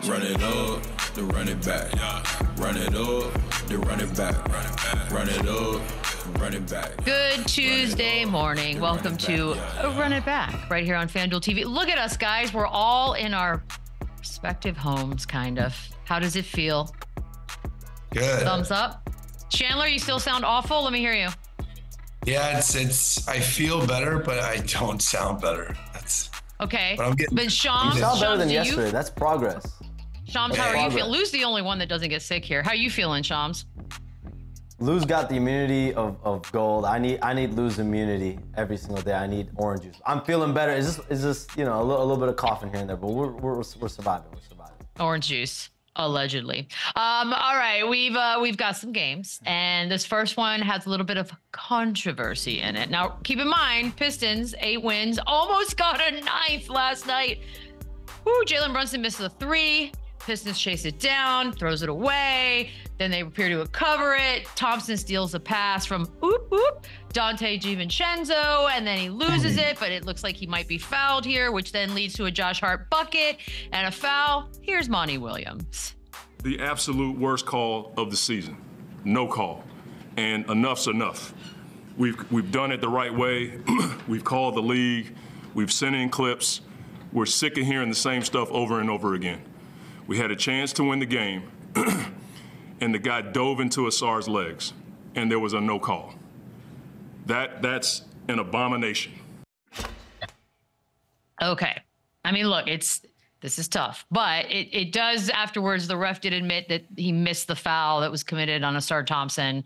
Run it up, then run it back. Run it up, then run it back. Run it up, run it back. Good Tuesday morning. Welcome to Run It Back right here on FanDuel TV. Look at us, guys. We're all in our respective homes, kind of. How does it feel? Good. Thumbs up. Chandler, you still sound awful. Let me hear you. Yeah, it's. I feel better, but I don't sound better. That's okay. But Shams, you sound better than yesterday. That's progress. Shams, how are you feeling? Lou's the only one that doesn't get sick here. How are you feeling, Shams? Lou's got the immunity of gold. I need Lou's immunity every single day. I need orange juice. I'm feeling better. Is this a little bit of coughing here and there, but we're surviving. We're surviving. Orange juice. Allegedly. All right, we've got some games, and this first one has a little bit of controversy in it. Now, keep in mind, Pistons 8 wins, almost got a 9th last night. Woo, Jalen Brunson missed the 3. Pistons chase it down, throws it away. Then they appear to recover it. Thompson steals a pass from Dante DiVincenzo, and then he loses it, but it looks like he might be fouled here, which then leads to a Josh Hart bucket and a foul. Here's Monty Williams. The absolute worst call of the season. No call. And enough's enough. We've done it the right way. We've called the league. We've sent in clips. We're sick of hearing the same stuff over and over again. We had a chance to win the game, and the guy dove into Asar's legs, and there was a no call. That's an abomination. Okay. I mean, look, this is tough, but it does afterwards. The ref did admit that he missed the foul that was committed on Asar Thompson.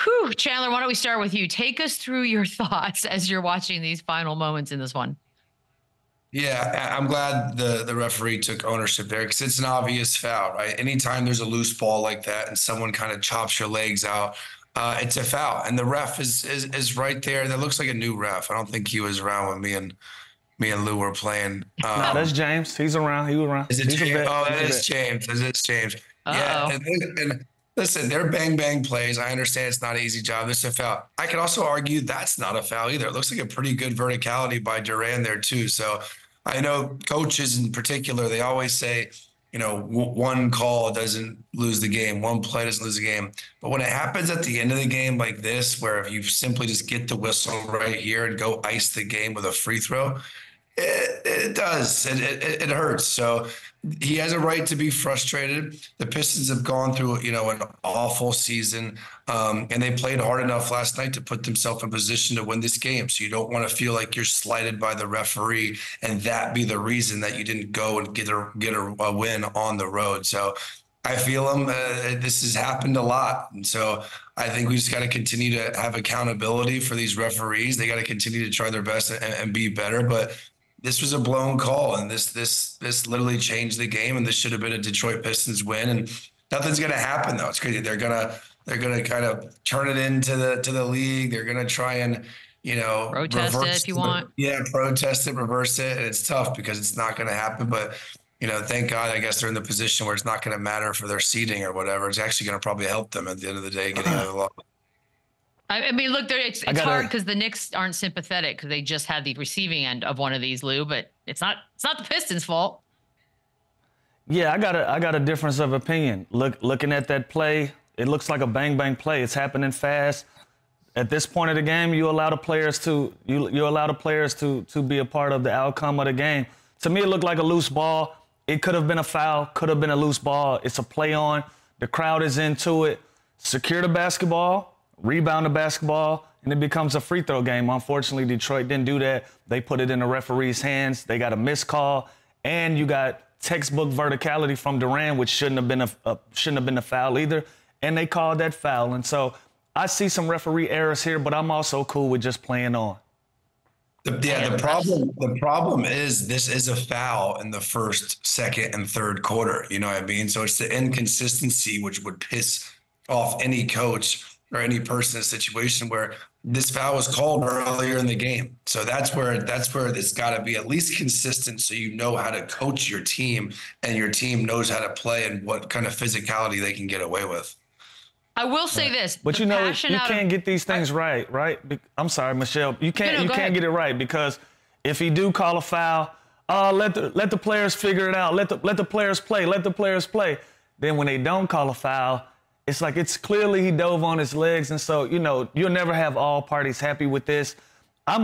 Whew, Chandler, why don't we start with you? Take us through your thoughts as you're watching these final moments in this one. Yeah, I'm glad the referee took ownership there because it's an obvious foul, right? Anytime there's a loose ball like that and someone kind of chops your legs out, it's a foul. And the ref is right there. That looks like a new ref. I don't think he was around when me and Lou were playing. No, that's James. He's around. He was around. Is it James? Oh, that is James. That is James. Yeah. And listen, they're bang plays. I understand it's not an easy job. This is a foul. I could also argue that's not a foul either. It looks like a pretty good verticality by Durant there too. So I know coaches in particular, they always say, one call doesn't lose the game, one play doesn't lose the game. But when it happens at the end of the game like this, where if you simply just get the whistle right here and go ice the game with a free throw, it does. It hurts. So he has a right to be frustrated. The Pistons have gone through, an awful season, and they played hard enough last night to put themselves in position to win this game. So you don't want to feel like you're slighted by the referee and that be the reason that you didn't go and get a win on the road. So I feel this has happened a lot. And so I think we just got to continue to have accountability for these referees. They got to continue to try their best and be better. But this was a blown call, and this literally changed the game, and this should have been a Detroit Pistons win. And nothing's going to happen though. It's crazy. They're gonna kind of turn it into the league. They're gonna try and protest it if you want. Yeah, protest it, reverse it, and it's tough because it's not going to happen. But thank God, I guess they're in the position where it's not going to matter for their seeding or whatever. It's actually going to probably help them at the end of the day getting out of the law. I mean, look, it's hard because the Knicks aren't sympathetic because they just had the receiving end of one of these, Lou. But it's not the Pistons' fault. Yeah, I got a difference of opinion. Looking at that play, it looks like a bang play. It's happening fast. At this point of the game, you allow the players to be a part of the outcome of the game. To me, it looked like a loose ball. It could have been a foul, could have been a loose ball. It's a play on. The crowd is into it. Secure the basketball. Rebound the basketball, and it becomes a free throw game. Unfortunately, Detroit didn't do that. They put it in the referee's hands. They got a missed call, and you got textbook verticality from Durant, which shouldn't have been a foul either. And they called that foul. And so I see some referee errors here, but I'm also cool with just playing on. The problem is this is a foul in the first, second, and third quarter. You know what I mean? So it's the inconsistency which would piss off any coach or any person in a situation where this foul was called earlier in the game. So that's where it's got to be at least consistent so you know how to coach your team and your team knows how to play and what kind of physicality they can get away with. I will say this. But you can't get these things right? I'm sorry, Michelle. You can't get it right because if he do call a foul, let the players figure it out. Let the players play. Let the players play. Then when they don't call a foul, it's like it's clearly he dove on his legs, and so you'll never have all parties happy with this. I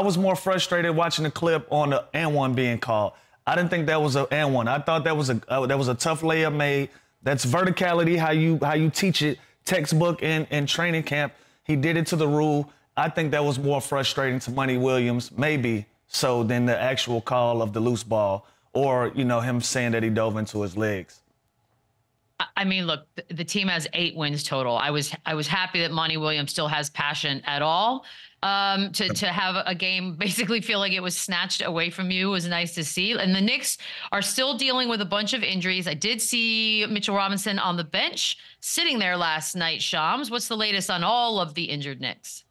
was more frustrated watching the clip on the and one being called. I didn't think that was an and one. I thought that was a tough layup made. That's verticality, how you teach it, textbook in training camp. He did it to the rule. I think that was more frustrating to Monty Williams, maybe so, than the actual call of the loose ball or, him saying that he dove into his legs. I mean, look, the team has 8 wins total. I was happy that Monty Williams still has passion at all. To have a game basically feel like it was snatched away from you was nice to see. And the Knicks are still dealing with a bunch of injuries. I did see Mitchell Robinson on the bench sitting there last night. Shams, what's the latest on all of the injured Knicks?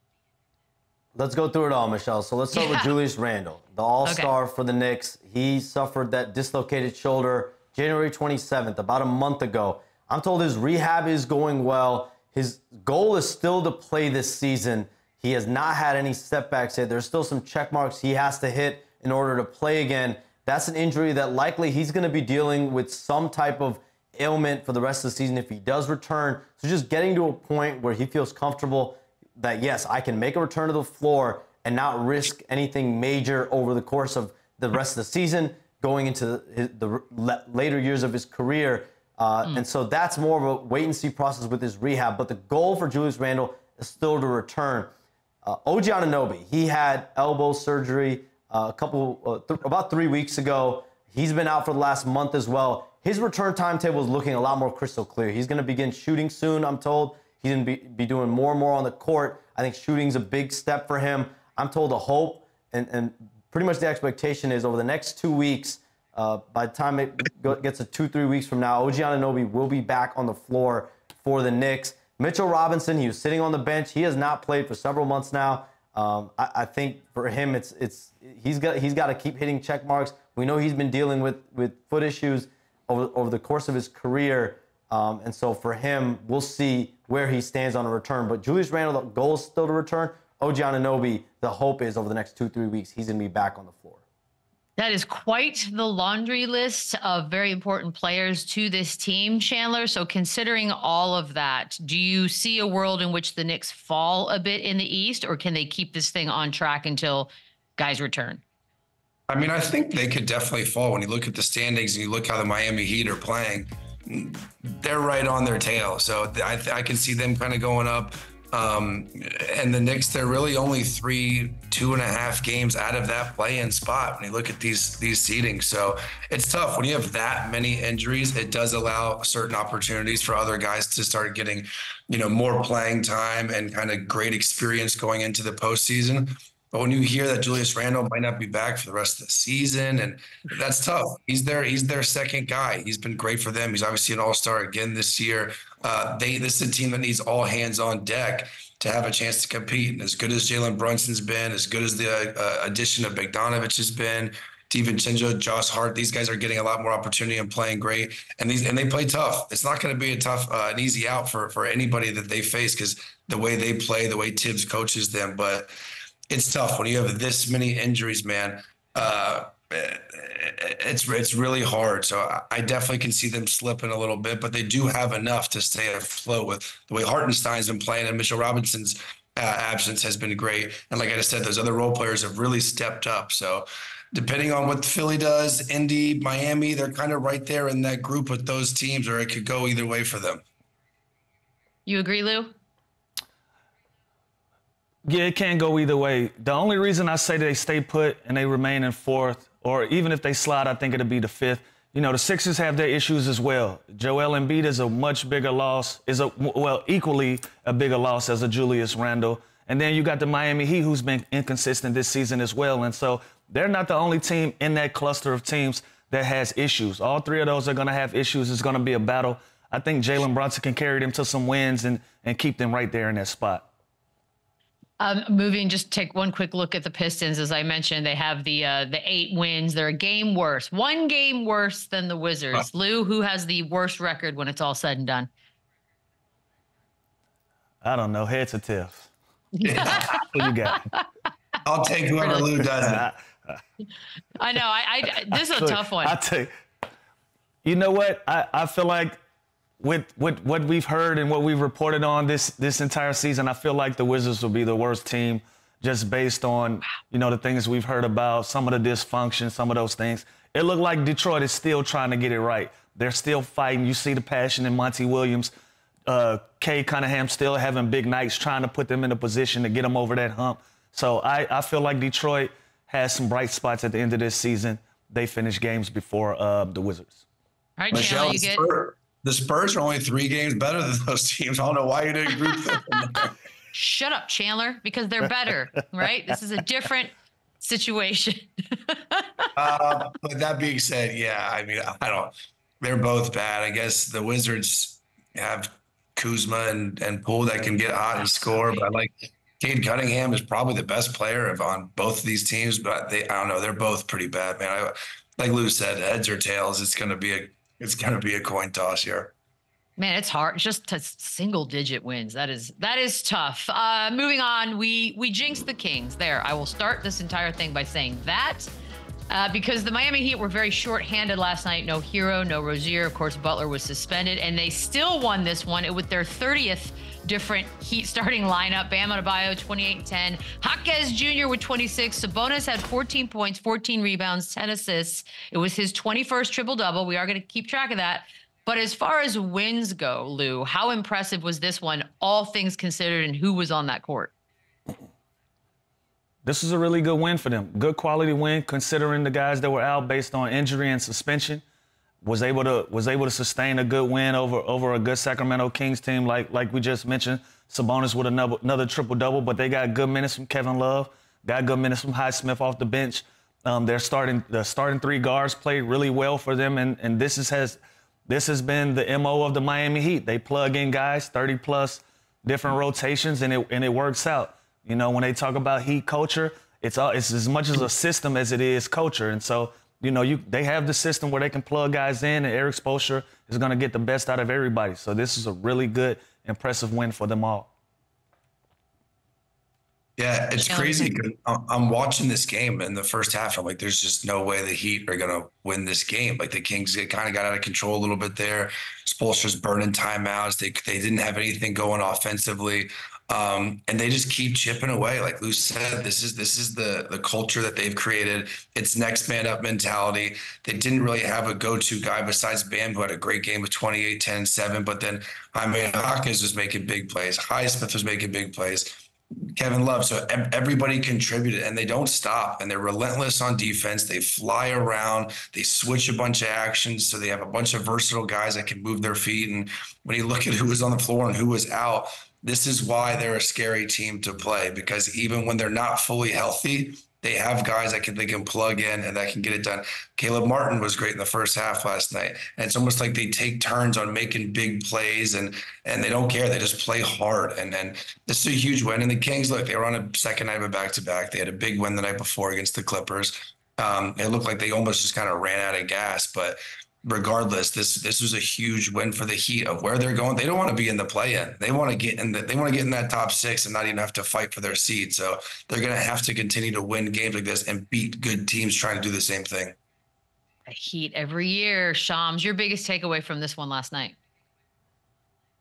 Let's go through it all, Michelle. So let's start with Julius Randle, the all-star for the Knicks. He suffered that dislocated shoulder January 27th, about a month ago. I'm told his rehab is going well. His goal is still to play this season. He has not had any setbacks yet. There's still some check marks he has to hit in order to play again. That's an injury that likely he's going to be dealing with some type of ailment for the rest of the season if he does return. So just getting to a point where he feels comfortable that, yes, I can make a return to the floor and not risk anything major over the course of the rest of the season, going into the later years of his career. And so that's more of a wait-and-see process with his rehab. But the goal for Julius Randle is still to return. OG Anunoby, he had elbow surgery about 3 weeks ago. He's been out for the last month as well. His return timetable is looking a lot more crystal clear. He's going to begin shooting soon, I'm told. He's going to be doing more and more on the court. I think shooting's a big step for him. I'm told the hope and pretty much the expectation is over the next 2 weeks, by the time it gets to 2-3 weeks from now, OG Anunoby will be back on the floor for the Knicks. Mitchell Robinson, he was sitting on the bench. He has not played for several months now. I think for him, he's got to keep hitting check marks. We know he's been dealing with foot issues over the course of his career. And so for him, we'll see where he stands on a return. But Julius Randle, the goal is still to return. OG Anunoby, the hope is over the next 2-3 weeks, he's going to be back on the floor. That is quite the laundry list of very important players to this team, Chandler. So considering all of that, do you see a world in which the Knicks fall a bit in the East, or can they keep this thing on track until guys return? I mean, I think they could definitely fall. When you look at the standings and you look how the Miami Heat are playing, they're right on their tail. So I can see them kind of going up. And the Knicks, they're really only 2.5 games out of that play-in spot when you look at these seedings. So it's tough when you have that many injuries. It does allow certain opportunities for other guys to start getting, more playing time and kind of great experience going into the postseason. But when you hear that Julius Randle might not be back for the rest of the season, and that's tough. He's their second guy. He's been great for them. He's obviously an all-star again this year. This is a team that needs all hands on deck to have a chance to compete. And as good as Jalen Brunson's been, as good as the addition of Bogdanović has been, DiVincenzo, Josh Hart, these guys are getting a lot more opportunity and playing great. And they play tough. It's not going to be an easy out for anybody that they face because the way they play, the way Tibbs coaches them. But it's tough when you have this many injuries, man. It's really hard. So I definitely can see them slipping a little bit, but they do have enough to stay afloat with the way Hartenstein's been playing, and Mitchell Robinson's absence has been great. And like I just said, those other role players have really stepped up. So depending on what Philly does, Indy, Miami, they're kind of right there in that group with those teams, or it could go either way for them. You agree, Lou? Yeah, it can go either way. The only reason I say they stay put and they remain in fourth, or even if they slide, I think it'll be the fifth. The Sixers have their issues as well. Joel Embiid is a much bigger loss, equally a bigger loss as a Julius Randle. And then you got the Miami Heat, who's been inconsistent this season as well. And so they're not the only team in that cluster of teams that has issues. All three of those are going to have issues. It's going to be a battle. I think Jalen Brunson can carry them to some wins and keep them right there in that spot. Just take one quick look at the Pistons. As I mentioned, they have the 8 wins. They're a game worse, 1 game worse than the Wizards. Lou, who has the worst record when it's all said and done? I don't know. Heads or tails? Who you got? I'll take whoever Lou does it. I know. This is a tough one. I tell you, you know what? I feel like with what we've heard and what we've reported on this entire season, I feel like the Wizards will be the worst team just based on, the things we've heard about, some of the dysfunction, some of those things. It looked like Detroit is still trying to get it right. They're still fighting. You see the passion in Monty Williams. Kay Cunningham still having big nights, trying to put them in a position to get them over that hump. So I feel like Detroit has some bright spots at the end of this season. They finish games before the Wizards. All right, Michelle, Chandler, the Spurs are only 3 games better than those teams. I don't know why you didn't group them. Shut up, Chandler, because they're better, right? This is a different situation. But that being said, yeah, I mean, they're both bad. I guess the Wizards have Kuzma and Poole that can get hot and score, but I like Cade Cunningham is probably the best player on both of these teams, but I don't know. They're both pretty bad, man. Like Lou said, heads or tails, it's going to be a coin toss here. Man, it's hard. Just to single-digit wins. That is tough. Moving on, we jinxed the Kings. There, I will start this entire thing by saying that because the Miami Heat were very short-handed last night. No Hero, no Rozier. Of course, Butler was suspended, and they still won this one with their 30th different Heat starting lineup. Bam Adebayo, 28-10. Jaquez Jr. with 26. Sabonis had 14 points, 14 rebounds, 10 assists. It was his 21st triple-double. We are going to keep track of that. But as far as wins go, Lou, how impressive was this one, all things considered, and who was on that court? This is a really good win for them. Good quality win, considering the guys that were out based on injury and suspension. Was able to sustain a good win over a good Sacramento Kings team, like we just mentioned. Sabonis with another triple-double, but they got good minutes from Kevin Love, got good minutes from Highsmith off the bench. The starting 3 guards played really well for them, and this has been the MO of the Miami Heat. They plug in guys, 30-plus different rotations, and it works out. When they talk about Heat culture, it's as much as a system as it is culture. And so, they have the system where they can plug guys in, and Eric Spoelstra is going to get the best out of everybody. So this is a really good, impressive win for them all. Yeah, it's crazy. I'm watching this game in the first half. I'm like, there's just no way the Heat are going to win this game. Like the Kings kind of got out of control a little bit there. Spoelstra's burning timeouts. They didn't have anything going offensively. And they just keep chipping away. Like Lou said, this is the culture that they've created. It's next man up mentality. They didn't really have a go-to guy besides Bam, who had a great game with 28, 10, 7. But then Hawkins was making big plays. Highsmith was making big plays. Kevin Love. So everybody contributed, and they don't stop, and they're relentless on defense. They fly around. They switch a bunch of actions. So they have a bunch of versatile guys that can move their feet. And when you look at who was on the floor and who was out, this is why they're a scary team to play, because even when they're not fully healthy, they have guys that they can plug in and that can get it done. Caleb Martin was great in the first half last night. And it's almost like they take turns on making big plays and they don't care. They just play hard. And then this is a huge win. And the Kings, look, they were on a second night of a back-to-back. They had a big win the night before against the Clippers. It looked like they almost just kind of ran out of gas. But regardless, this was a huge win for the Heat of where they're going. They don't want to be in the play-in. They want to get in that top 6 and not even have to fight for their seed. So they're going to have to continue to win games like this and beat good teams trying to do the same thing. The Heat every year. Shams, your biggest takeaway from this one last night?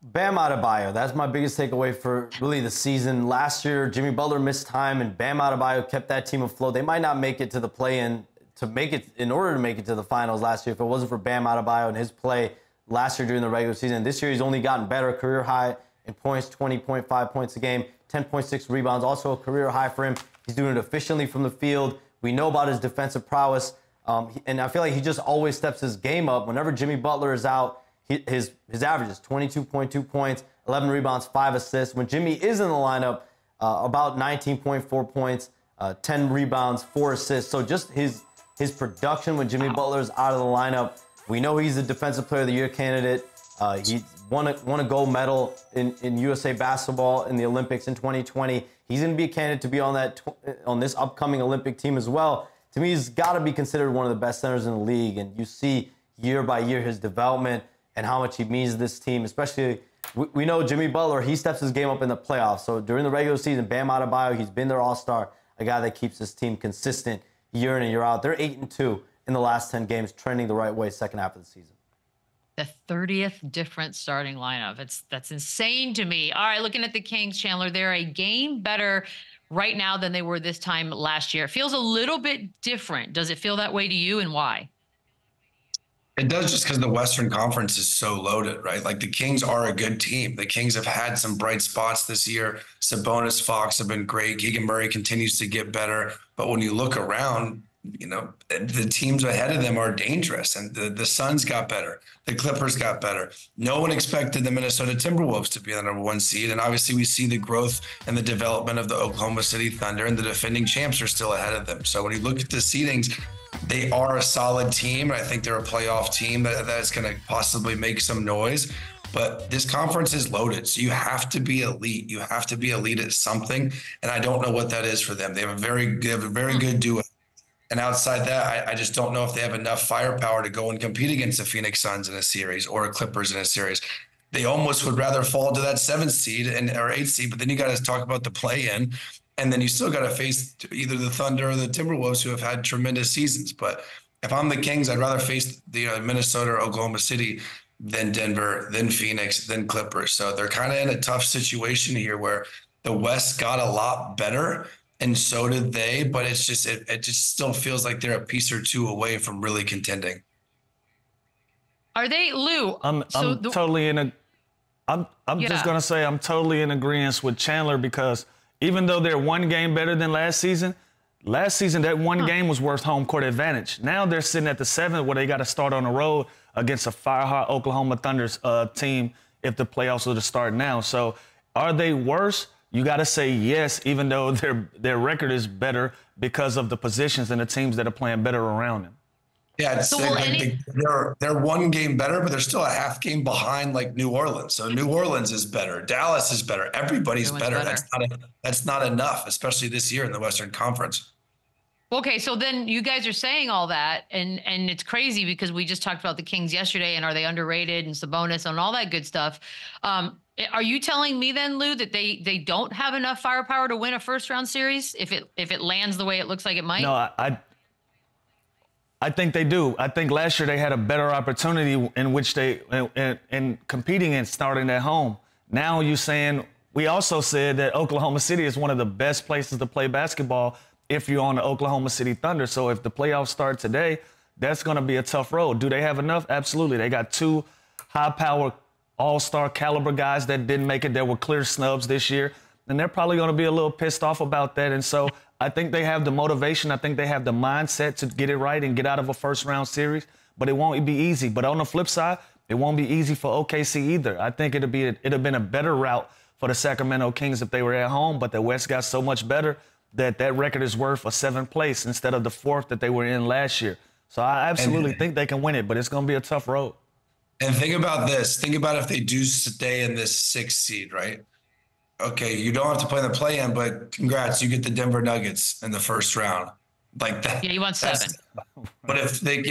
Bam Adebayo. That's my biggest takeaway for really the season. Last year, Jimmy Butler missed time, and Bam Adebayo kept that team afloat. They might not make it to the play-in in order to make it to the finals last year if it wasn't for Bam Adebayo and his play last year during the regular season. This year, he's only gotten better. Career high in points, 20.5 points a game, 10.6 rebounds, also a career high for him. He's doing it efficiently from the field. We know about his defensive prowess, and I feel like he just always steps his game up. Whenever Jimmy Butler is out, his average is 22.2 points, 11 rebounds, 5 assists. When Jimmy is in the lineup, about 19.4 points, 10 rebounds, 4 assists. So just his production when Jimmy Butler is out of the lineup. We know he's a Defensive Player of the Year candidate. He won a gold medal in USA basketball in the Olympics in 2020. He's going to be a candidate to be on this upcoming Olympic team as well. To me, he's got to be considered one of the best centers in the league. And you see year by year his development and how much he means to this team. Especially, we know Jimmy Butler, he steps his game up in the playoffs. So during the regular season, Bam Adebayo, he's been their all-star, a guy that keeps his team consistent year in and year out. They're 8-2 in the last 10 games, trending the right way second half of the season. The 30th different starting lineup. That's insane to me. All right, looking at the Kings, Chandler, they're a game better right now than they were this time last year. It feels a little bit different. Does it feel that way to you, and why? It does, just because the Western Conference is so loaded, right? Like, the Kings are a good team. The Kings have had some bright spots this year. Sabonis, Fox have been great. Keegan Murray continues to get better. But when you look around, you know, the teams ahead of them are dangerous. And the Suns got better. The Clippers got better. No one expected the Minnesota Timberwolves to be the #1 seed. And obviously we see the growth and the development of the Oklahoma City Thunder, and the defending champs are still ahead of them. So when you look at the seedings, they are a solid team. I think they're a playoff team that's going to possibly make some noise. But this conference is loaded, so you have to be elite. You have to be elite at something, and I don't know what that is for them. They have a very good duo. And outside that, I just don't know if they have enough firepower to go and compete against the Phoenix Suns in a series or Clippers in a series. They almost would rather fall to that 7th seed or 8th seed, but then you got to talk about the play-in, and then you still got to face either the Thunder or the Timberwolves, who have had tremendous seasons. But if I'm the Kings, I'd rather face the Minnesota or Oklahoma City than Denver, than Phoenix, than Clippers. So they're kind of in a tough situation here where the West got a lot better, and so did they, but it's just it just still feels like they're a piece or two away from really contending. Are they, Lou? I'm totally in a. I'm just gonna say I'm totally in agreement with Chandler, because even though they're one game better than last season that one game was worth home court advantage. Now they're sitting at the 7th, where they got to start on the road against a fire-hot Oklahoma Thunder's team if the playoffs were to start now. So are they worse? You got to say yes, even though their record is better because of the positions and the teams that are playing better around them. Yeah, they're one game better, but they're still a half game behind, like New Orleans. So New Orleans is better. Dallas is better. Everybody's better. That's not enough, especially this year in the Western Conference. Okay, so then you guys are saying all that, and it's crazy because we just talked about the Kings yesterday, and are they underrated, and Sabonis and all that good stuff. Are you telling me then, Lou, that they don't have enough firepower to win a first-round series if it lands the way it looks like it might? No, I think they do. I think last year they had a better opportunity in which in competing and starting at home. Now you're saying, we also said that Oklahoma City is one of the best places to play basketball if you're on the Oklahoma City Thunder. So if the playoffs start today, that's going to be a tough road. Do they have enough? Absolutely. They got 2 high-power all-star caliber guys that didn't make it. There were clear snubs this year, and they're probably going to be a little pissed off about that. And so I think they have the motivation. I think they have the mindset to get it right and get out of a first-round series, but it won't be easy. But on the flip side, it won't be easy for OKC either. I think it'd have been a better route for the Sacramento Kings if they were at home, but the West got so much better that record is worth a 7th place instead of the 4th that they were in last year. So I absolutely think they can win it, but it's going to be a tough road. And think about this. Think about if they do stay in this 6th seed, right? Okay, you don't have to play in the play-in, but congrats, you get the Denver Nuggets in the first round. Like that. Yeah, you want 7. But if they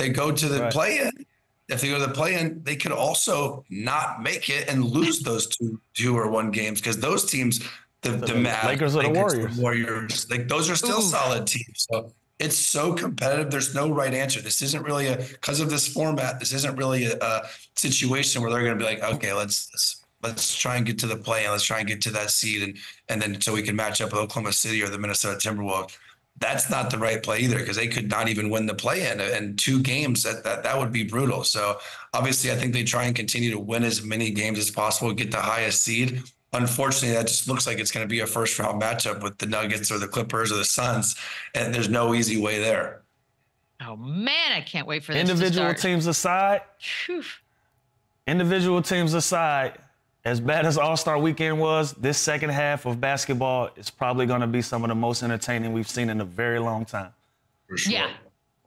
go to the play-in, they could also not make it and lose those two or 1 games, because those teams, the Lakers or the Warriors, like, those are still solid teams. So it's so competitive. There's no right answer. This isn't really because of this format. This isn't really a situation where they're going to be like, okay, let's try and get to the play and let's try and get to that seed, and then so we can match up with Oklahoma City or the Minnesota Timberwolves. That's not the right play either, because they could not even win the play-in in 2 games. That would be brutal. So obviously, I think they try and continue to win as many games as possible, get the highest seed. Unfortunately, that just looks like it's going to be a first-round matchup with the Nuggets or the Clippers or the Suns, and there's no easy way there. Oh, man, I can't wait for this Individual teams aside, as bad as All-Star Weekend was, this second half of basketball is probably going to be some of the most entertaining we've seen in a very long time. For sure. Yeah.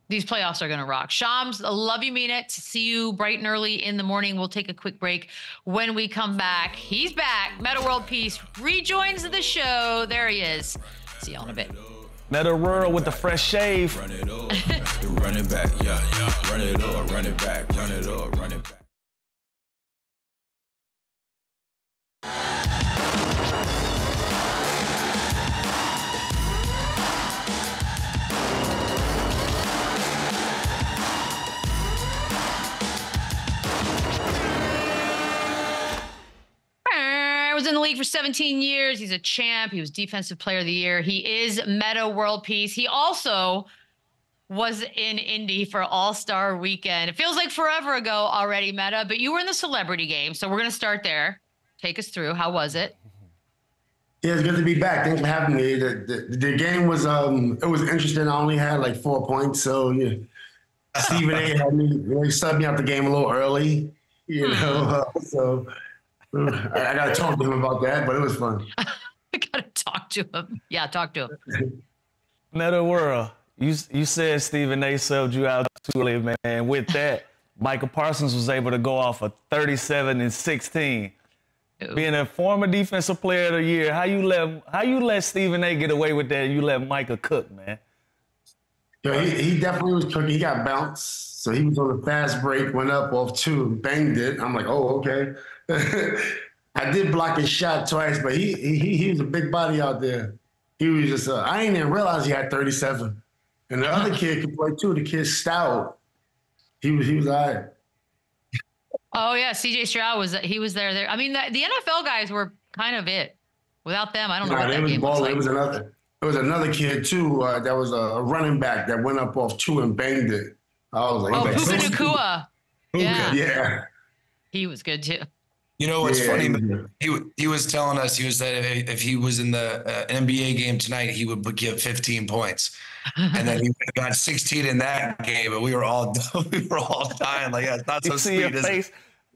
These playoffs are going to rock. Shams, I love you, mean it. See you bright and early in the morning. We'll take a quick break. When we come back, he's back. Metta World Peace rejoins the show. There he is. See y'all in a bit. Metta World with the fresh shave. Run it up, run it back, yeah. Run it up, run it back, run it up, run it back. was in the league for 17 years. He's a champ. He was Defensive Player of the Year. He is Metta World Peace. He also was in Indy for All-Star Weekend. It feels like forever ago already, Metta, but you were in the celebrity game. So we're going to start there. Take us through. How was it? Yeah, it's good to be back. Thanks for having me. The game was it was interesting. I only had like 4 points, so yeah. Stephen A. had me subbed me out the game a little early, you know. So I got to talk to him about that, but it was fun. I got to talk to him. Yeah, talk to him. Metta World, you said Stephen A. subbed you out too early, man. With that, Michael Parsons was able to go off a 37-16. Being a former Defensive Player of the Year, how you let Stephen A. get away with that and you let Micah cook, man? Yeah, he definitely was cooking. He got bounced. So he was on a fast break, went up off 2, banged it. I'm like, oh, okay. I did block his shot twice, but he was a big body out there. He was just, I didn't even realize he had 37. And the other kid could play too. The kid Stout. He was all right. Oh yeah, C.J. Stroud was there. I mean, the NFL guys were kind of it. Without them, I don't know what that game looks like. It was another kid too. That was a running back that went up off 2 and banged it. I was like, Puka Nacua. Yeah. He was good too. You know what's funny? He was telling us he was that if he was in the NBA game tonight, he would give 15 points, and then he got 16 in that game. But we were all dying. Like, yeah, it's not so sweet. Your face.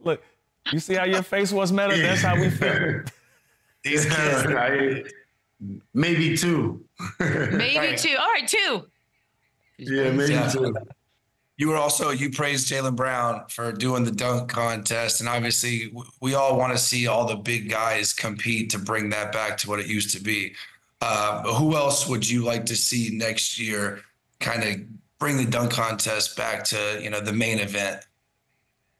Look, you see how your face was, Metta? That's how we felt. These kids. Maybe 2. Maybe 2. All right, 2. Yeah, maybe 2. You praised Jaylen Brown for doing the dunk contest. And obviously we all want to see all the big guys compete to bring that back to what it used to be. But who else would you like to see next year kind of bring the dunk contest back to, you know, the main event?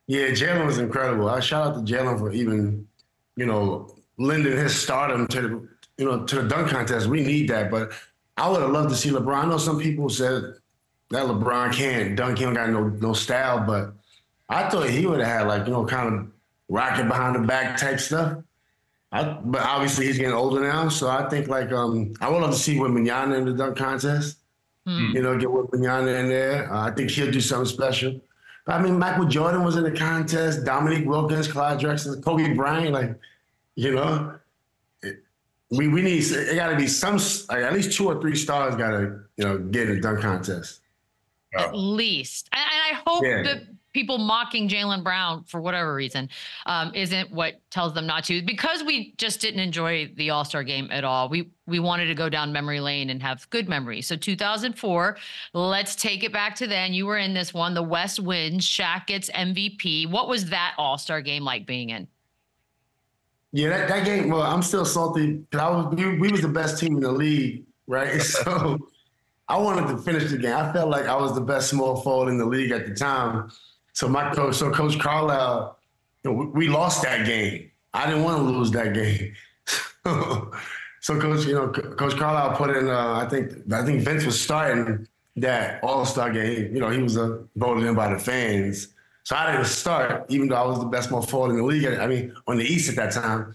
Yeah, Jaylen was incredible. I shout out to Jaylen for even, you know, lending his stardom to the dunk contest. We need that. But I would have loved to see LeBron. I know some people said that LeBron can't dunk. He don't got no style, but I thought he would have had, like, you know, kind of rocket behind the back type stuff. But obviously he's getting older now, so I think, like, I would love to see Wembanyama in the dunk contest. You know, get Wembanyama in there. I think he'll do something special. But I mean, Michael Jordan was in the contest. Dominique Wilkins, Clyde Drexler, Kobe Bryant. Like, you know, we need. It got to be some, like, at least 2 or 3 stars got to, you know, get in the dunk contest. At least. And I hope that people mocking Jaylen Brown for whatever reason isn't what tells them not to, because we just didn't enjoy the All-Star game at all. We wanted to go down memory lane and have good memories. So 2004, let's take it back to then. You were in this one. The West wins. Shaq gets MVP. What was that All-Star game like being in? Yeah, that game, well, I'm still salty because we was the best team in the league, right? So I wanted to finish the game. I felt like I was the best small forward in the league at the time. So Coach Carlisle, you know, we lost that game. I didn't want to lose that game. So Coach Carlisle put in, I think Vince was starting that All-Star game. You know, he was voted in by the fans. So I didn't start, even though I was the best small forward in the league. I mean, on the East at that time.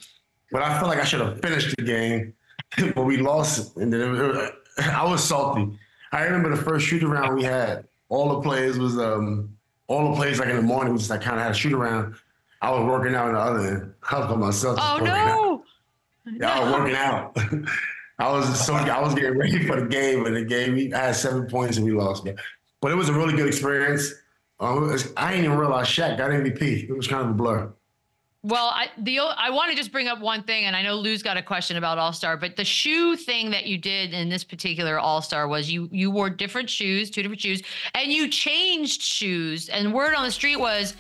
But I felt like I should have finished the game, but we lost. And then I was salty. I remember the first shoot around we had. All the players like in the morning, we just like kind of had a shoot around. I was working out in the other end. I was by myself. Oh no! Yeah, I was working out. I was getting ready for the game, and I had 7 points and we lost. But it was a really good experience. I didn't even realize Shaq got MVP. It was kind of a blur. Well, I want to just bring up one thing, and I know Lou's got a question about All-Star, but the shoe thing that you did in this particular All-Star was you wore different shoes, 2 different shoes, and you changed shoes, and word on the street was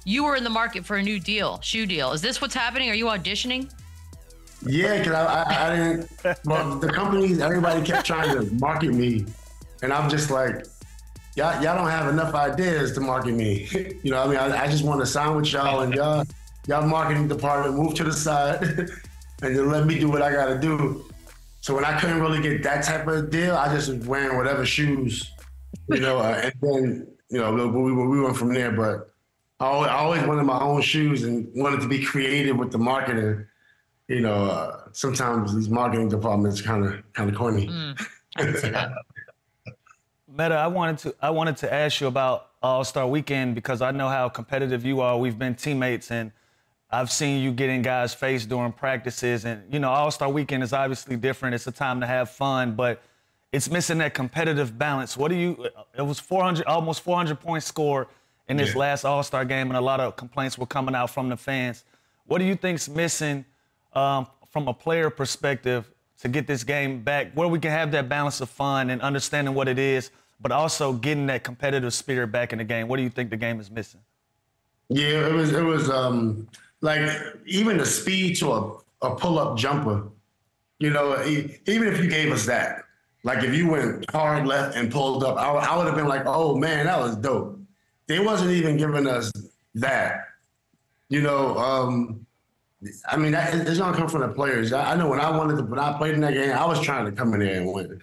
you were in the market for a new shoe deal. Is this what's happening? Are you auditioning? Yeah, because I didn't, well, the companies, everybody kept trying to market me, and I'm just like, y'all don't have enough ideas to market me. You know what I mean? I just want to sign with y'all, and y'all marketing department move to the side and then let me do what I got to do. So when I couldn't really get that type of deal, I just was wearing whatever shoes, you know, and then, you know, we went from there. But I always wanted my own shoes and wanted to be creative with the marketing. sometimes these marketing departments kind of corny. I can see that. Metta, I wanted to ask you about All-Star Weekend because I know how competitive you are. We've been teammates, and I've seen you get in guys' face during practices. And, All-Star Weekend is obviously different. It's a time to have fun, but it's missing that competitive balance. It was almost 400 points scored in this last All-Star game, and a lot of complaints were coming out from the fans. What do you think's missing from a player perspective to get this game back, where we can have that balance of fun and understanding what it is, but also getting that competitive spirit back in the game? What do you think the game is missing? Yeah, it was like even the speed to a pull-up jumper, even if you gave us that, like if you went hard left and pulled up, I would have been like, oh man, that was dope. They wasn't even giving us that, it's gonna come from the players. I know when I played in that game, I was trying to come in there and win.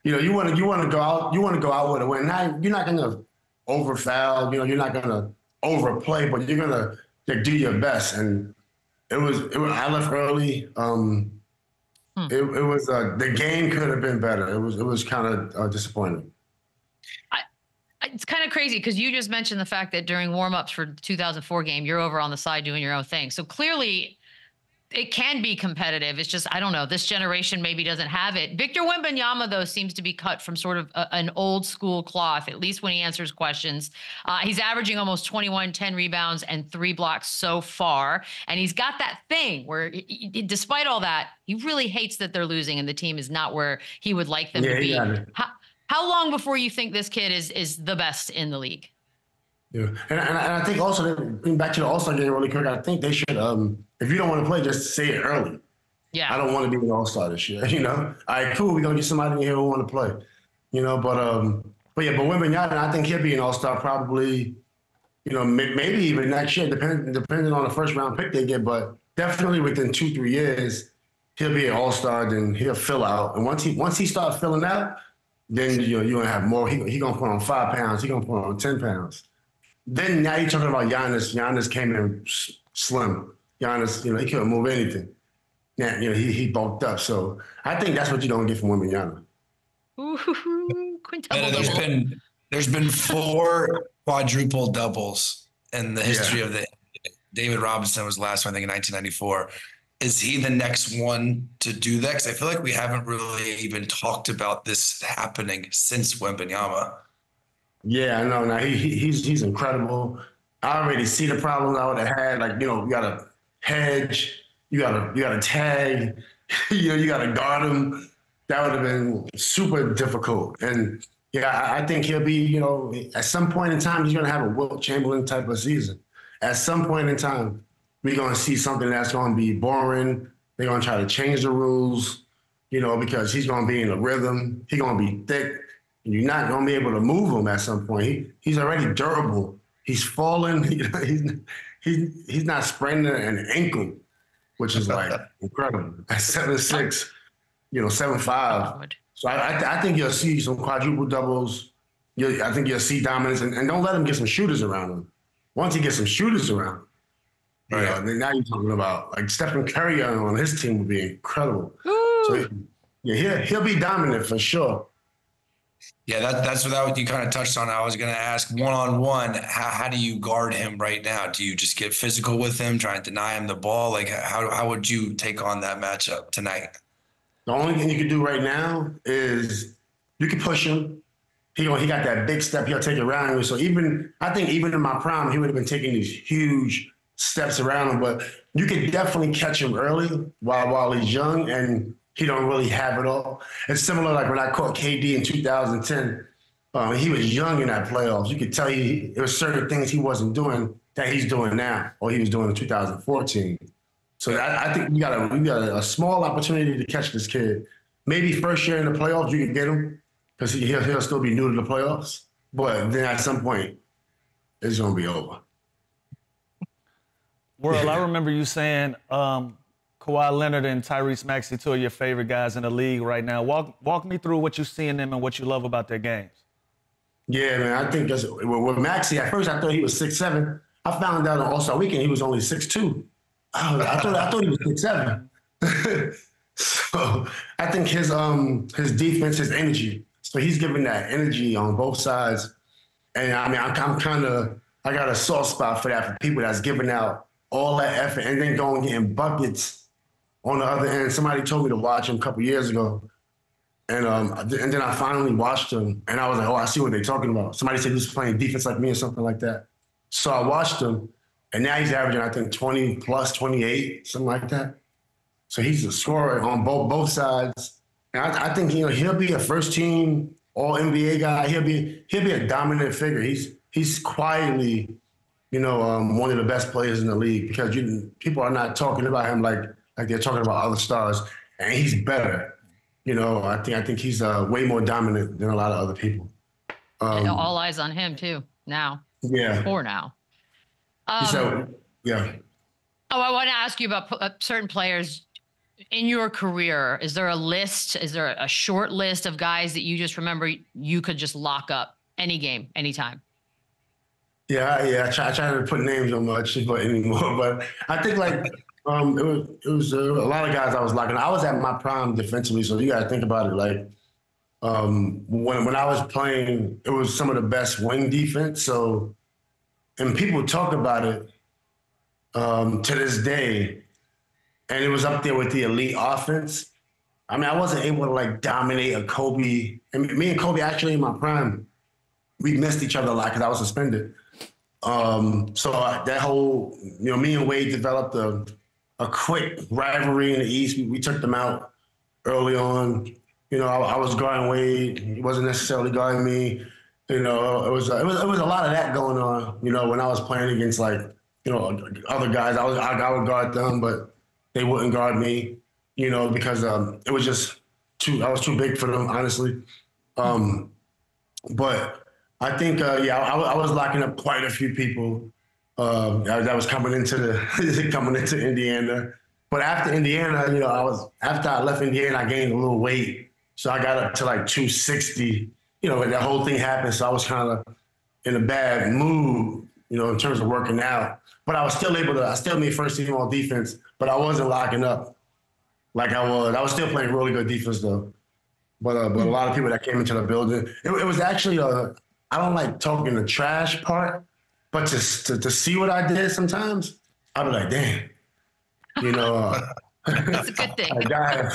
You want to go out with a win. Now you're not gonna over foul. You're not gonna overplay, but you're gonna do your best. And it was I left early. It was the game could have been better. It was kind of disappointing. It's kind of crazy because you just mentioned the fact that during warm-ups for the 2004 game, you're over on the side doing your own thing. So clearly it can be competitive. It's just, I don't know, this generation maybe doesn't have it. Victor Wembanyama, though, seems to be cut from sort of an old school cloth, at least when he answers questions. He's averaging almost 21, 10 rebounds and 3 blocks so far. And he's got that thing where, despite all that, he really hates that they're losing and the team is not where he would like them to be. How long before you think this kid is the best in the league? Yeah, and I think also, back to the All-Star game really quick, I think they should, if you don't want to play, just say it early. Yeah. I don't want to be an All-Star this year, All right, cool, we're going to get somebody in here who want to play, but Wembanyama, I think he'll be an All-Star probably, maybe even next year, depending on the first-round pick they get, but definitely within 2-3 years, he'll be an All-Star, then he'll fill out. And once he starts filling out, then you're going to have more. He going to put on 5 pounds. He going to put on 10 pounds. Then now you're talking about Giannis. Giannis came in slim. Giannis, he couldn't move anything. Yeah, he bulked up. So I think that's what you don't get from Wembanyama. There's been 4 quadruple doubles in the history of the. David Robinson was the last one, I think, in 1994. Is he the next one to do that? Because I feel like we haven't really even talked about this happening since Wembanyama. Yeah, I know. Now he's incredible. I already see the problems I would have had. Like, you got to hedge, you got to tag, you got to guard him. That would have been super difficult. And yeah, I think he'll be, at some point in time, he's going to have a Wilt Chamberlain type of season. At some point in time, we're going to see something that's going to be boring. They're going to try to change the rules, because he's going to be in a rhythm. He's going to be thick. And you're not going to be able to move him at some point. He's already durable. He's falling. He's not spraining an ankle, which is like incredible. At 7'6", 7'5". So I think you'll see some quadruple doubles. I think you'll see dominance. And don't let him get some shooters around him. Once he gets some shooters around, then now you're talking about like Stephen Curry on his team would be incredible. Ooh. So he'll be dominant for sure. Yeah, that's what you kind of touched on. I was going to ask, one-on-one, how do you guard him right now? Do you just get physical with him, try and deny him the ball? Like, how would you take on that matchup tonight? The only thing you can do right now is you can push him. He got that big step. He'll take it around you. So I think even in my prime, he would have been taking these huge steps around him. But you could definitely catch him early while he's young, and he don't really have it all. It's similar like when I caught KD in 2010. He was young in that playoffs. You could tell there were certain things he wasn't doing that he's doing now, or he was doing in 2014. So I think we got a small opportunity to catch this kid. Maybe first year in the playoffs you can get him because he'll still be new to the playoffs. But then at some point, it's going to be over. World, I remember you saying Kawhi Leonard and Tyrese Maxey, 2 of your favorite guys in the league right now. Walk me through what you see in them and what you love about their games. Yeah, man, I think with Maxey, at first I thought he was 6'7". I found out on All-Star Weekend he was only 6'2". I thought he was 6'7". So I think his defense, his energy. So he's giving that energy on both sides. And I mean, I got a soft spot for that, for people that's giving out all that effort and then going getting buckets on the other end. Somebody told me to watch him a couple years ago. And then I finally watched him and I was like, oh, I see what they're talking about. Somebody said he was playing defense like me or something like that. So I watched him and now he's averaging, I think, 20 plus 28, something like that. So he's a scorer on both sides. And I think, he'll be a first team all NBA guy. He'll be a dominant figure. He's quietly, one of the best players in the league because people are not talking about him like they're talking about other stars, and he's better. I think he's way more dominant than a lot of other people. All eyes on him too now. Yeah. For now. Yeah. Oh, I want to ask you about certain players in your career. Is there a list? Is there a short list of guys that you just remember you could just lock up any game, anytime? Yeah. I try to put names on much anymore, but I think it was a lot of guys I was locking. I was at my prime defensively, so you got to think about it. Like when I was playing, it was some of the best wing defense. So, and people talk about it to this day. And it was up there with the elite offense. I mean, I wasn't able to dominate a Kobe. And me and Kobe actually in my prime, we missed each other a lot because I was suspended. So that whole, me and Wade developed a quick rivalry in the East. We took them out early on. I was guarding Wade. He wasn't necessarily guarding me. It was a lot of that going on. When I was playing against other guys, I would guard them, but they wouldn't guard me, because it was just I was too big for them, honestly. But I think, I was locking up quite a few people that was coming into Indiana. But after Indiana, after I left Indiana, I gained a little weight. So I got up to 260, and that whole thing happened. So I was kind of in a bad mood, in terms of working out. But I was still I still made first team on defense, but I wasn't locking up like I was. I was still playing really good defense though. But a lot of people that came into the building, it was actually I don't like talking the trash part, but to see what I did sometimes, I'd be like, damn, That's a good thing. I got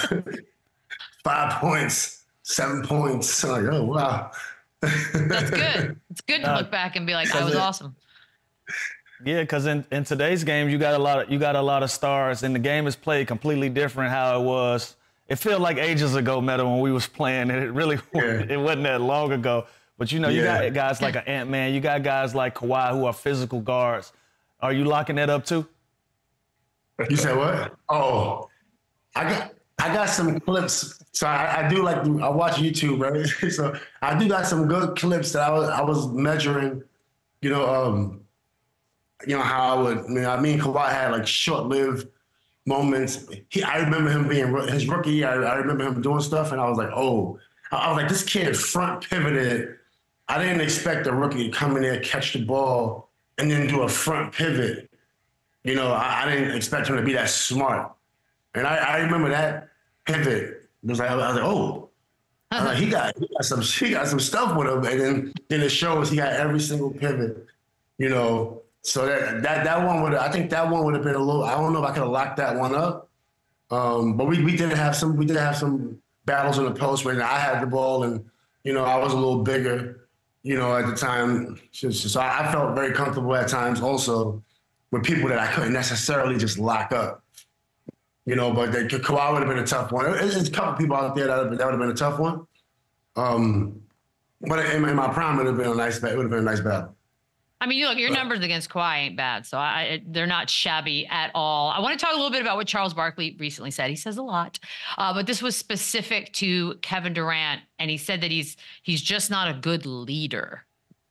5 points, 7 points. I'm like, oh wow. That's good. It's good to look back and be like, I was awesome. Yeah, because in today's game, you got a lot of stars, and the game is played completely different how it was. It felt like ages ago, Metta, when we was playing, and it really it wasn't that long ago. But you got guys like an Ant-Man, you got guys like Kawhi who are physical guards. Are you locking that up too? You said what? Oh, I got some clips. So I do I watch YouTube, right? So I do got some good clips that I was measuring, how me and Kawhi had short-lived moments. I remember him being his rookie year. I remember him doing stuff, and I was like, oh, I was like, this kid front pivoted. I didn't expect a rookie to come in there, catch the ball, and then do a front pivot. I didn't expect him to be that smart. And I remember that pivot. I was like, oh, he got some stuff with him, and then it shows he got every single pivot. So that one I think that one would have been a little. I don't know if I could have locked that one up. But we did have some battles in the post when I had the ball and I was a little bigger, at the time. So I felt very comfortable at times also with people that I couldn't necessarily just lock up. But Kawhi would have been a tough one. There's a couple people out there that would have been a tough one. But in my prime, it would have been a nice battle. I mean, look, your numbers against Kawhi ain't bad, so they're not shabby at all. I want to talk a little bit about what Charles Barkley recently said. He says a lot, but this was specific to Kevin Durant, and he said that he's just not a good leader.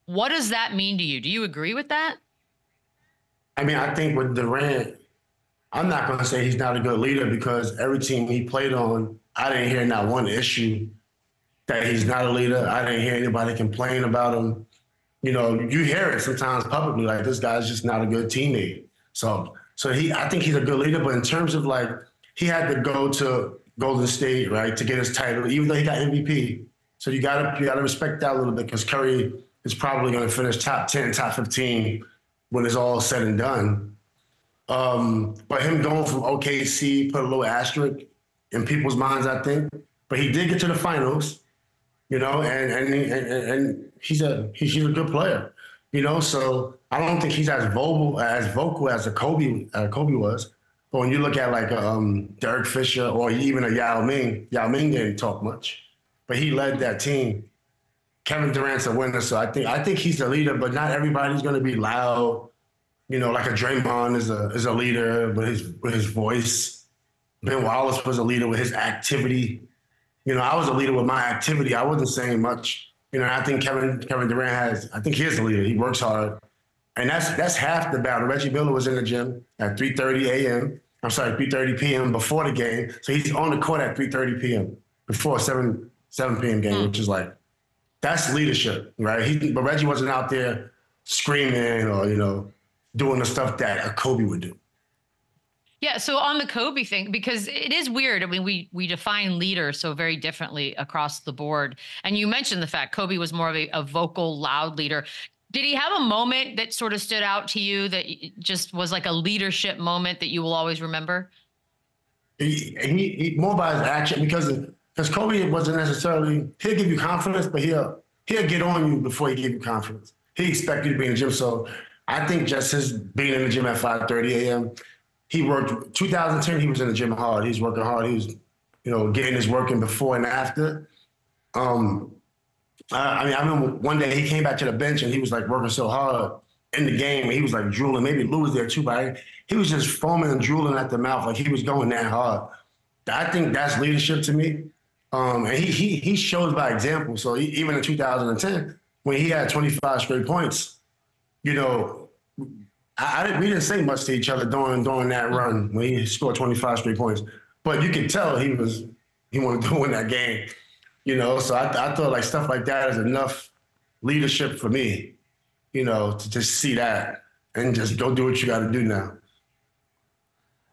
What does that mean to you? Do you agree with that? I mean, I think with Durant, I'm not going to say he's not a good leader because every team he played on, I didn't hear not one issue that he's not a leader. I didn't hear anybody complain about him. You hear it sometimes publicly, like this guy's just not a good teammate. So I think he's a good leader, but in terms of he had to go to Golden State, right, to get his title, even though he got MVP. So you gotta respect that a little bit because Curry is probably going to finish top 10, top 15 when it's all said and done. But him going from OKC put a little asterisk in people's minds, I think. But he did get to the finals, you know, and he's a good player, you know. So I don't think he's as vocal as a Kobe was. But when you look at like Derek Fisher or even a Yao Ming didn't talk much, but he led that team. Kevin Durant's a winner, so I think he's the leader. But not everybody's going to be loud, you know. Like a Draymond is a leader with his voice. Ben Wallace was a leader with his activity. You know, I was a leader with my activity. I wasn't saying much. You know, I think Kevin Durant I think he's the leader. He works hard. And that's half the battle. Reggie Miller was in the gym at 3:30 p.m. before the game. So he's on the court at 3:30 p.m. before 7 p.m. game, which is like, that's leadership, right? But Reggie wasn't out there screaming or, you know, doing the stuff that a Kobe would do. Yeah, so on the Kobe thing, because it is weird. I mean, we define leader so very differently across the board. And you mentioned the fact Kobe was more of a vocal, loud leader. Did he have a moment that sort of stood out to you that just was like a leadership moment that you will always remember? He more by his action because Kobe wasn't necessarily, he'll give you confidence, but he'll get on you before he give you confidence. He expected you to be in the gym. So I think just his being in the gym at 5:30 a.m., he worked, 2010, he was in the gym hard. He's working hard. He was, you know, getting his work in before and after. I remember one day he came back to the bench and he was like working so hard in the game and he was like drooling. Maybe Lou was there too, but he was just foaming and drooling at the mouth like he was going that hard. I think that's leadership to me. And he shows by example. So even in 2010, when he had 25 straight points, you know, we didn't say much to each other during that run when he scored 25 straight points. But you could tell he wanted to win that game, you know. So I thought like stuff like that is enough leadership for me, you know, to just see that and just go do what you got to do now.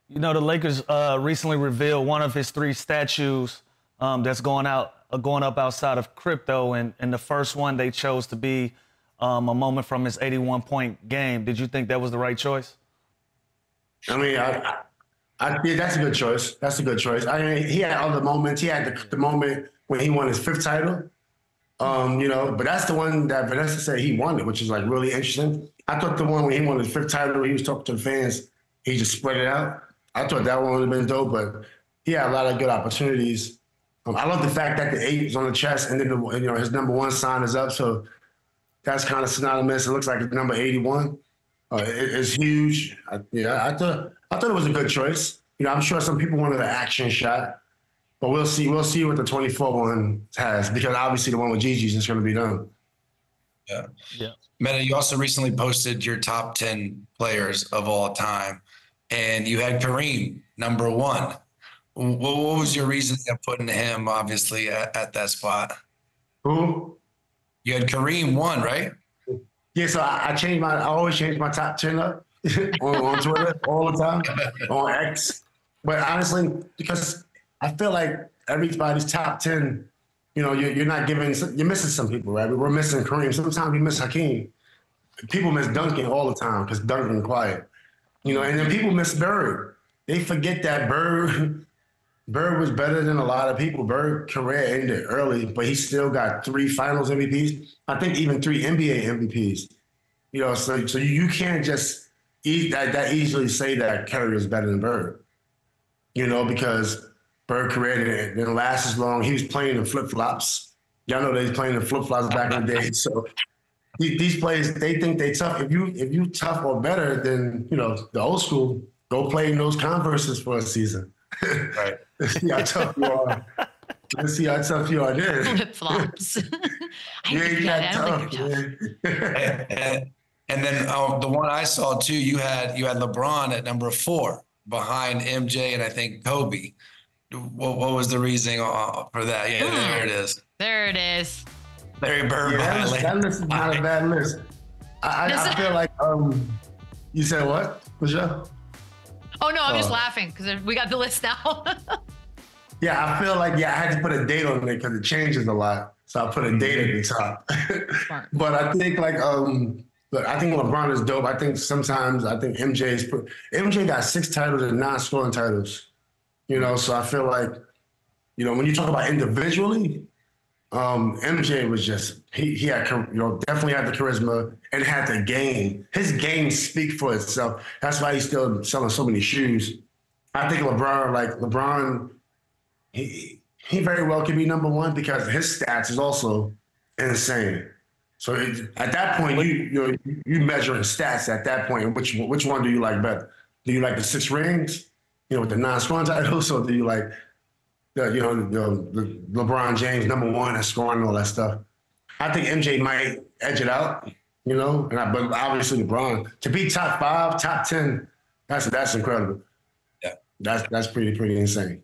You know, the Lakers recently revealed one of his 3 statues that's going up outside of crypto, and the first one they chose to be a moment from his 81-point game. Did you think that was the right choice? I mean, yeah, that's a good choice. That's a good choice. I mean, he had other moments. He had the moment when he won his 5th title, you know, but that's the one that Vanessa said he won it, which is like really interesting. I thought the one when he won his 5th title, he was talking to the fans, he just spread it out. I thought that one would have been dope, but he had a lot of good opportunities. I love the fact that the 8 is on the chest and then his number 1 sign is up. So that's kind of synonymous. It looks like it's number 81. It's huge. I thought it was a good choice. You know, I'm sure some people wanted an action shot, but we'll see. We'll see what the 24 one has, because obviously the one with Gigi's is going to be done. Yeah. Metta, you also recently posted your top 10 players of all time, and you had Kareem number 1. What was your reason for putting him obviously at that spot? Who? You had Kareem 1, right? Yeah, so I always change my top 10 up on Twitter all the time, on X. But honestly, because I feel like everybody's top 10, you know, you're missing some people, right? We're missing Kareem. Sometimes we miss Hakeem. People miss Duncan all the time because Duncan quiet. You know, and then people miss Bird. They forget that Bird was better than a lot of people. Bird's career ended early, but he still got 3 finals MVPs. I think even 3 NBA MVPs. You know, so you can't just that easily say that Curry is better than Bird. You know, because Bird's career didn't last as long. He was playing in flip-flops. Y'all know they was playing in flip-flops back in the day. So these players, they think they tough. If you tough or better than, you know, the old school, go play in those Converses for a season. Right. Let's see how tough you are. Let's see how tough you are there. Flip-flops. You ain't that tough, man. And then the one I saw too, you had LeBron at number 4 behind MJ and I think Kobe. What was the reasoning for that? Yeah, there it is. There it is. Larry Bird. Yeah, that list is not a bad list. I feel like you said what, Michelle? Oh, no, I'm just laughing because we got the list now. Yeah, I feel like, I had to put a date on it because it changes a lot. So I put a date at the top. But I think look, I think LeBron is dope. I think MJ got 6 titles and 9 scoring titles. So I feel like, when you talk about individually, MJ was just, he had, definitely had the charisma and had the game. His game speaks for itself. That's why he's still selling so many shoes. I think LeBron, he very well could be number 1 because his stats is also insane. So at that point, you measure his stats at that point. Which one do you like better? Do you like the 6 rings, with the 9 scoring titles, or do you like the LeBron James number 1 and scoring and all that stuff? I think MJ might edge it out, but obviously LeBron to be top 5, top 10, that's incredible. Yeah, that's pretty insane.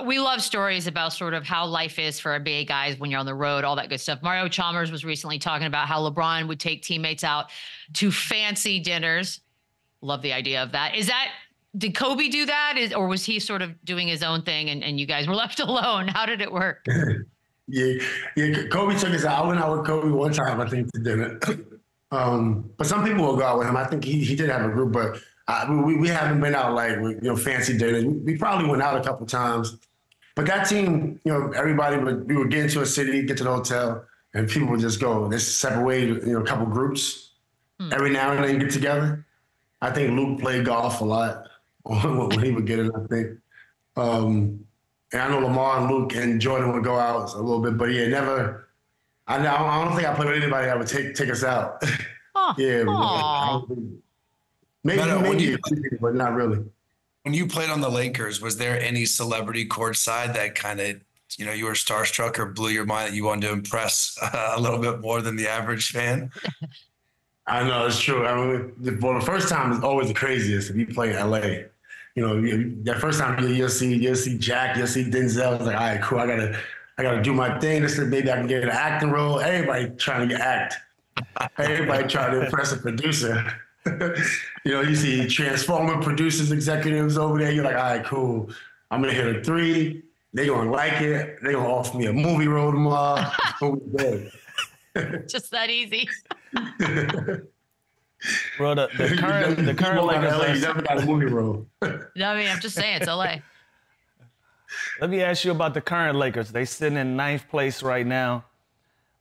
We love stories about sort of how life is for NBA guys when you're on the road, all that good stuff. Mario Chalmers was recently talking about how LeBron would take teammates out to fancy dinners. Love the idea of that. Did Kobe do that? Or was he sort of doing his own thing and you guys were left alone? How did it work? Yeah. Kobe took us out. I went out with Kobe one time, I think, to dinner. But some people will go out with him. I think he did have a group, but we haven't been out like with, fancy dinners. We probably went out a couple times, but that team, everybody we would get into a city, get to the hotel, and people would just go. They separate, a couple groups. Every now and then get together. I think Luke played golf a lot when he would get it. I think, and I know Lamar and Luke and Jordan would go out a little bit, but never. I don't think I played with anybody that would take us out. Oh, yeah. Maybe, but not really. When you played on the Lakers, was there any celebrity courtside that kind of, you were starstruck or blew your mind that you wanted to impress a little bit more than the average fan? I know, it's true. I mean, the first time is always the craziest if you play in LA. That first time you'll see Jack, you'll see Denzel. It's like, all right, cool. I gotta do my thing. This is maybe I can get an acting role. Everybody trying to act. Everybody trying to impress a producer. You see Transformer producers, executives over there. You're like, all right, cool. I'm going to hit a 3. They're going to like it. They're going to offer me a movie role tomorrow. Just that easy. Bro, the current Lakers. You never got a movie role. No, I mean, I'm just saying, it's LA. Let me ask you about the current Lakers. They sitting in 9th place right now.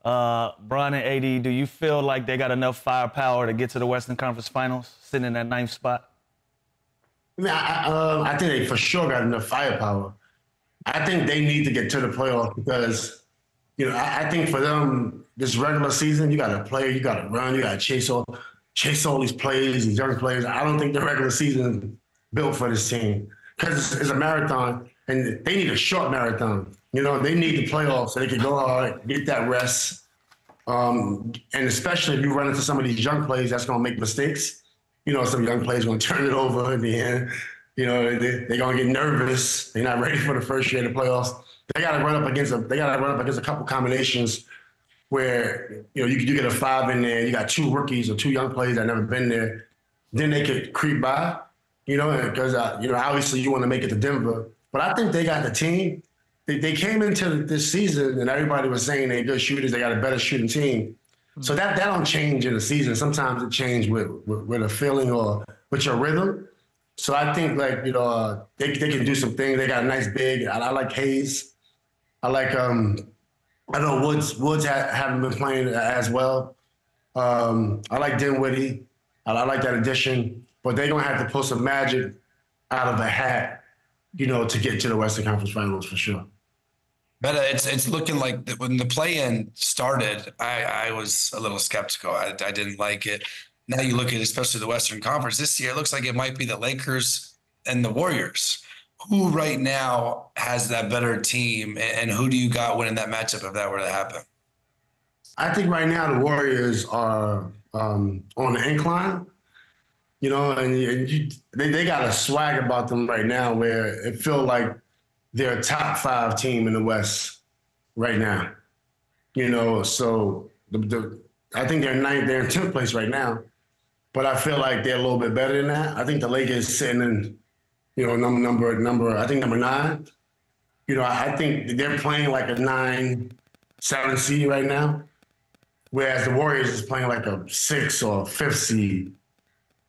Bryant and AD, do you feel like they got enough firepower to get to the Western Conference Finals, sitting in that 9th spot? I think they for sure got enough firepower. I think they need to get to the playoffs because, I think for them, this regular season, you got to play, you got to run, you got to chase all these plays, these young players. I don't think the regular season is built for this team because it's a marathon, and they need a short marathon. They need the playoffs so they can go hard, get that rest. And especially if you run into some of these young players that's going to make mistakes, some young players going to turn it over in the end. They're going to get nervous. They're not ready for the first year of the playoffs. They got to run up against a couple combinations where, you get a 5 in there. You got 2 rookies or 2 young players that never been there. Then they could creep by, because, obviously you want to make it to Denver. But I think they got the team. They came into this season and everybody was saying they're good shooters. They got a better shooting team. So that don't change in the season. Sometimes it changes with a feeling or with your rhythm. So I think they can do some things. They got a nice big. I like Hayes. I like I know Woods haven't been playing as well. I like Dinwiddie. I like that addition. But they're gonna have to pull some magic out of a hat, to get to the Western Conference Finals for sure. Metta, it's looking like when the play-in started, I was a little skeptical. I didn't like it. Now you look at especially the Western Conference this year, it looks like it might be the Lakers and the Warriors. Who right now has that better team, and who do you got winning that matchup if that were to happen? I think right now the Warriors are on the incline, and they got a swag about them right now where it feels like they're a top 5 team in the West right now. So I think they're in 10th place right now. but I feel like they're a little bit better than that. I think the Lakers sitting in, number I think number 9. I think they're playing like a 9-7 seed right now, whereas the Warriors is playing like a 6 or 5th seed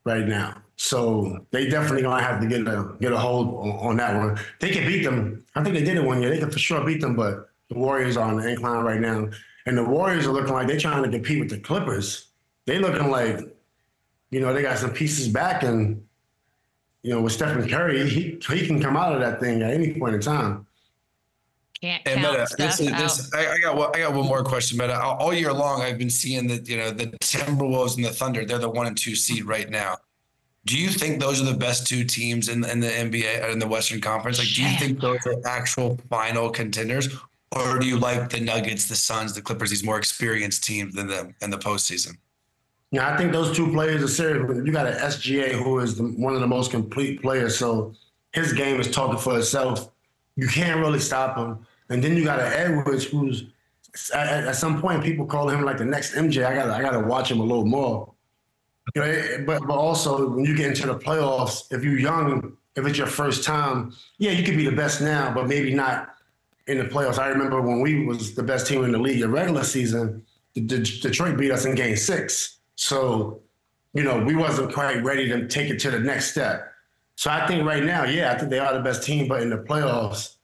right now. So they definitely gonna have to get a hold on that one. They can beat them. I think they did it one year. They can for sure beat them, but the Warriors are on the incline right now. And the Warriors are looking like they're trying to compete with the Clippers. They looking like, they got some pieces back, and, with Stephen Curry, he can come out of that thing at any point in time. Can't and count Metta, I got one more question, Metta. All year long, I've been seeing that, the Timberwolves and the Thunder, they're the 1 and 2 seed right now. Do you think those are the best 2 teams in the NBA, in the Western Conference? Like, do you think those are actual final contenders? Or do you like the Nuggets, the Suns, the Clippers, these more experienced teams than them in the postseason? Yeah, I think those 2 players are serious. You got an SGA who is one of the most complete players, so his game is talking for itself. You can't really stop him. And then you got an Edwards who's at some point people call him like the next MJ. I gotta watch him a little more. But also when you get into the playoffs, if you're young, if it's your first time, yeah, you could be the best now, but maybe not in the playoffs. I remember when we was the best team in the league in regular season, Detroit beat us in Game 6. So, we wasn't quite ready to take it to the next step. So I think right now, yeah, I think they are the best team, but in the playoffs,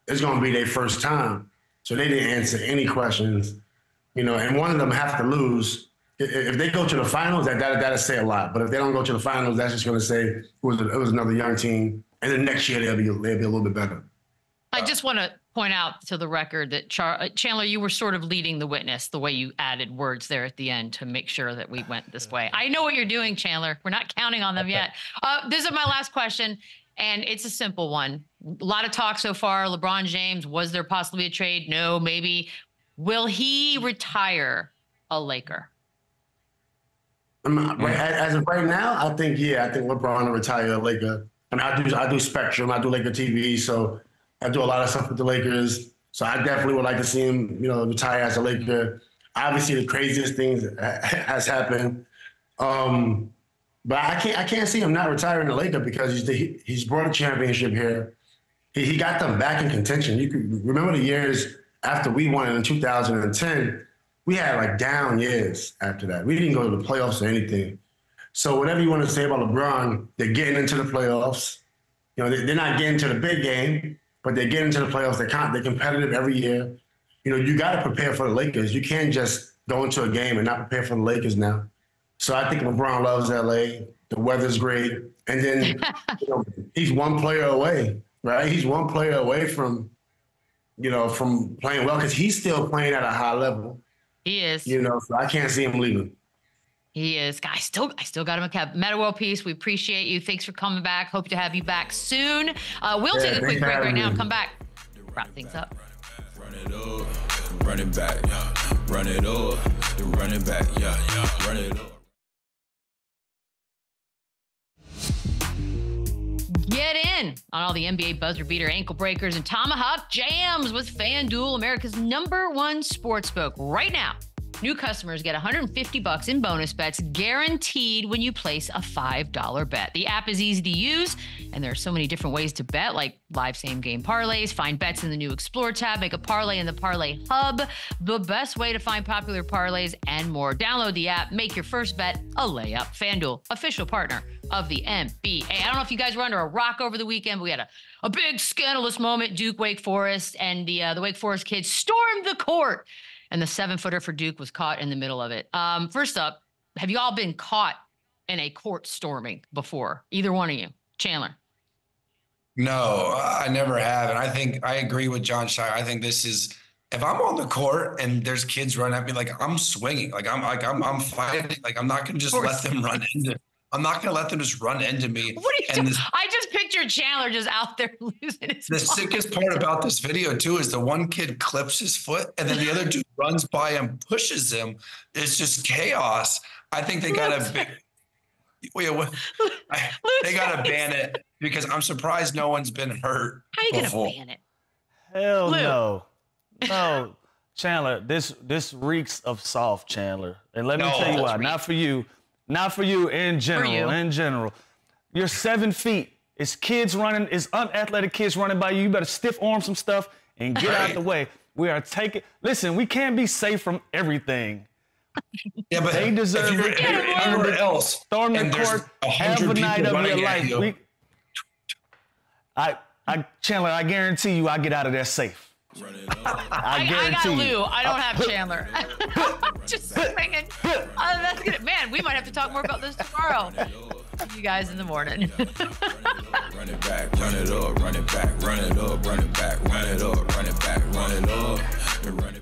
it's going to be their first time. So they didn't answer any questions, and one of them have to lose. If they go to the finals, that'll say a lot. But if they don't go to the finals, that's just going to say it was another young team. And then next year, they'll be a little bit better. I just want to point out to the record that Chandler, you were sort of leading the witness the way you added words there at the end to make sure that we went this way. I know what you're doing, Chandler. We're not counting on them yet. This is my last question, and it's a simple one. A lot of talk so far. LeBron James, was there possibly a trade? No, maybe. Will he retire a Laker? As of right now, I think LeBron will retire a Laker. I do Spectrum, I do Laker TV, so I do a lot of stuff with the Lakers. So I definitely would like to see him, retire as a Laker. Obviously, the craziest things has happened. But I can't see him not retiring the Laker because he's brought a championship here. He got them back in contention. You could remember the years after we won in 2010, we had like down years after that. We didn't go to the playoffs or anything. So whatever you want to say about LeBron, they're getting into the playoffs. They're not getting to the big game, but they get into the playoffs. They're competitive every year. You got to prepare for the Lakers. You can't just go into a game and not prepare for the Lakers now. So I think LeBron loves LA. The weather's great. And then he's one player away, right? He's one player away from playing well because he's still playing at a high level. He is. So I can't see him leaving. He is. I still got him a cap. Metta World Peace, we appreciate you. Thanks for coming back. Hope to have you back soon. We'll take a quick break right now and come back. Wrap things up. Run it up, run it back, yeah. Run it up, run it back, yeah. Run it up. Get in on all the NBA buzzer beater, ankle breakers, and tomahawk jams with FanDuel, America's #1 sportsbook. Right now, new customers get $150 in bonus bets guaranteed when you place a $5 bet. The app is easy to use, and there are so many different ways to bet, like live same-game parlays, find bets in the new Explore tab, make a parlay in the Parlay Hub, the best way to find popular parlays, and more. Download the app, make your first bet a layup. FanDuel, official partner of the NBA. I don't know if you guys were under a rock over the weekend, but we had a big scandalous moment. Duke, Wake Forest, and the Wake Forest kids stormed the court, and the 7-footer for Duke was caught in the middle of it. First up, have you all been caught in a court storming before? Either one of you? Chandler? No, I never have. And I think I agree with John Shire. I think this is, if I'm on the court and there's kids running at me, like I'm swinging, I'm fighting. Like I'm not going to just let them run into I'm not going to let them just run into me. What are you doing? I just pictured Chandler just out there losing his mind. Sickest part about this video, too, is the one kid clips his foot and then the other dude runs by and pushes him. It's just chaos. I think they got to they got to ban it because I'm surprised no one's been hurt. How are you going to ban it? Hell no. No, Chandler, this reeks of soft, Chandler. And let me tell you why. Not for you. Not for you, in general. For you. In general. You're 7 feet. It's kids running, it's unathletic kids running by you. You better stiff arm some stuff and get out the way. We are taking, listen, we can't be safe from everything. Yeah, but they deserve if you're anywhere else, storm the court, have a night of your life. Chandler, I guarantee you I get out of there safe. I got Lou. I don't have Chandler. Just swinging. That's good. Man, we might have to talk more about this tomorrow. See you guys in the morning. Run it back, run it up, run it back, run it up, run it back, run it up, run it back, run it up, and run it.